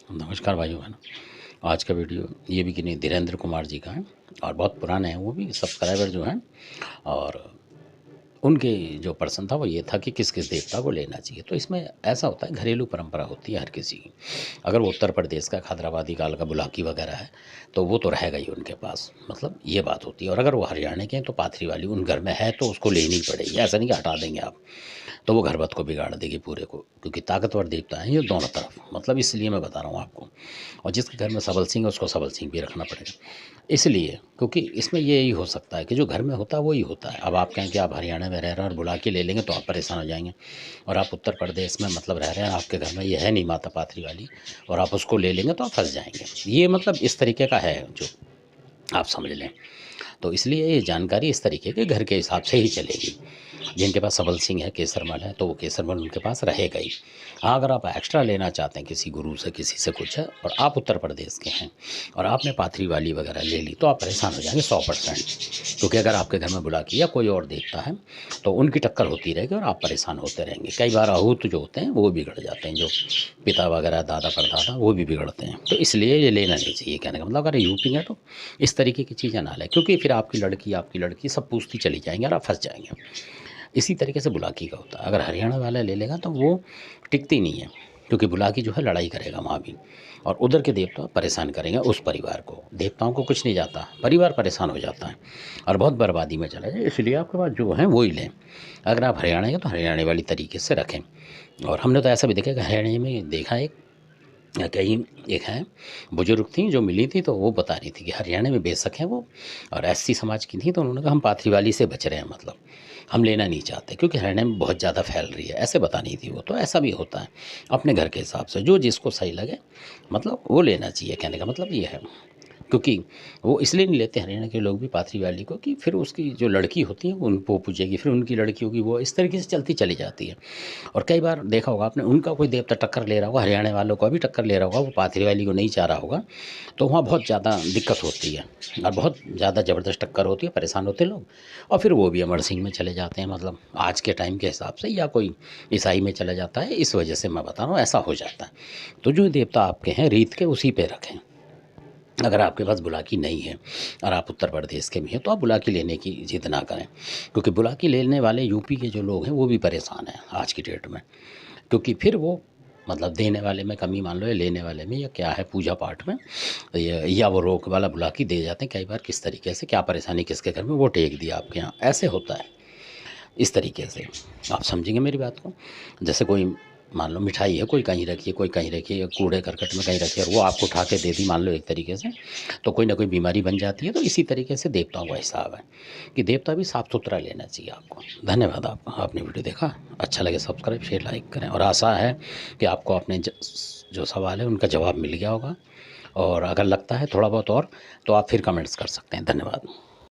नमस्कार भाइयों बहनों। आज का वीडियो ये भी कि नहीं धीरेन्द्र कुमार जी का है और बहुत पुराने हैं वो भी सब्सक्राइबर जो हैं। और उनके जो प्रश्न था वो ये था कि किस किस देवता को लेना चाहिए। तो इसमें ऐसा होता है, घरेलू परंपरा होती है हर किसी की। अगर वो उत्तर प्रदेश का हैदराबादी काल का बुलाकी वगैरह है तो वो तो रहेगा ही उनके पास, मतलब ये बात होती है। और अगर वो हरियाणा के हैं तो पाथरी वाली उन घर में है तो उसको लेनी पड़ेगी, ऐसा नहीं कि हटा देंगे आप तो वो घरबत को बिगाड़ देगी पूरे को, क्योंकि ताकतवर देवता है ये दोनों तरफ। मतलब इसलिए मैं बता रहा हूँ आपको। और जिसके घर में सबल सिंह है उसको सबल सिंह भी रखना पड़ेगा, इसलिए क्योंकि इसमें ये ही हो सकता है कि जो घर में होता है वही होता है। अब आप कहें कि आप हरियाणा में रह रहे हैं और बुला के ले लेंगे तो आप परेशान हो जाएंगे। और आप उत्तर प्रदेश में मतलब रह रहे हैं, आपके घर में ये है नहीं माता पाथरी वाली और आप उसको ले लेंगे तो आप फंस जाएंगे। ये मतलब इस तरीके का है जो आप समझ लें। तो इसलिए ये जानकारी इस तरीके के घर के हिसाब से ही चलेगी। जिनके पास सबल सिंह है, केसरमल है, तो वो केसरमल उनके पास रहेगा ही। हाँ, अगर आप एक्स्ट्रा लेना चाहते हैं किसी गुरु से, किसी से कुछ है और आप उत्तर प्रदेश के हैं और आपने पाथरी वाली वगैरह ले ली तो आप परेशान हो जाएंगे 100%। क्योंकि अगर आपके घर में बुलाकी या कोई और देखता है तो उनकी टक्कर होती रहेगी और आप परेशान होते रहेंगे। कई बार आहूत जो होते हैं वो बिगड़ जाते हैं, जो पिता वगैरह दादा परदादा वो भी बिगड़ते हैं। तो इसलिए ये लेना नहीं चाहिए। कहने का मतलब अगर यूपी है तो इस तरीके की चीज़ें ना लें, क्योंकि फिर आपकी लड़की सब पूछती चली जाएंगी और आप फंस जाएंगे। इसी तरीके से बुलाकी का होता है। अगर हरियाणा वाला ले लेगा तो वो टिकती नहीं है, क्योंकि बुलाकी जो है लड़ाई करेगा वहाँ भी और उधर के देवता परेशान करेंगे उस परिवार को। देवताओं को कुछ नहीं जाता, परिवार परेशान हो जाता है और बहुत बर्बादी में चला जाए। इसलिए आपके पास जो है वो ही लें। अगर आप हरियाणा के तो हरियाणा वाली तरीके से रखें। और हमने तो ऐसा भी देखा कि हरियाणा में देखा कहीं एक है बुजुर्ग थी जो मिली थी, तो वो बता रही थी कि हरियाणा में बेशक हैं वो और एससी समाज की थी, तो उन्होंने कहा हम पाथरी वाली से बच रहे हैं, मतलब हम लेना नहीं चाहते क्योंकि हरियाणा में बहुत ज़्यादा फैल रही है, ऐसे बता नहीं थी वो। तो ऐसा भी होता है, अपने घर के हिसाब से जो जिसको सही लगे मतलब वो लेना चाहिए। कहने का मतलब ये है, क्योंकि वो इसलिए नहीं लेते हरियाणा के लोग भी पाथरी वाली को कि फिर उसकी जो लड़की होती है वो उनको पूजेगी, फिर उनकी लड़की होगी, वो इस तरीके से चलती चली जाती है। और कई बार देखा होगा आपने, उनका कोई देवता टक्कर ले रहा होगा, हरियाणा वालों का भी टक्कर ले रहा होगा, वो पाथरी वाली को नहीं चाह रहा होगा, तो वहाँ बहुत ज़्यादा दिक्कत होती है और बहुत ज़्यादा ज़बरदस्त टक्कर होती है, परेशान होते हैं लोग। और फिर वो भी अमर सिंह में चले जाते हैं, मतलब आज के टाइम के हिसाब से, या कोई ईसाई में चला जाता है। इस वजह से मैं बता रहा हूँ ऐसा हो जाता है। तो जो देवता आपके हैं रीत के उसी पे रखें। अगर आपके पास बुलाकी नहीं है और आप उत्तर प्रदेश के भी हैं तो आप बुलाकी लेने की जिद ना करें, क्योंकि बुलाकी लेने वाले यूपी के जो लोग हैं वो भी परेशान हैं आज की डेट में। क्योंकि फिर वो मतलब देने वाले में कमी मान लो या लेने वाले में या क्या है पूजा पाठ में, या वो रोक वाला बुलाकी दे जाते हैं कई बार। किस तरीके से क्या परेशानी किसके घर में वो टेक दिया आपके यहाँ, ऐसे होता है। इस तरीके से आप समझेंगे मेरी बात को। जैसे कोई मान लो मिठाई है, कोई कहीं रखी है, कोई कहीं रखी है, कूड़े करकट में कहीं रखी है और वो आपको उठा के दे दी मान लो एक तरीके से, तो कोई ना कोई बीमारी बन जाती है। तो इसी तरीके से देवताओं का हिसाब है कि देवता भी साफ़ सुथरा लेना चाहिए आपको। धन्यवाद आपका, आपने वीडियो देखा। अच्छा लगे सब्सक्राइब शेयर लाइक करें और आशा है कि आपको अपने जो सवाल है उनका जवाब मिल गया होगा। और अगर लगता है थोड़ा बहुत और तो आप फिर कमेंट्स कर सकते हैं। धन्यवाद।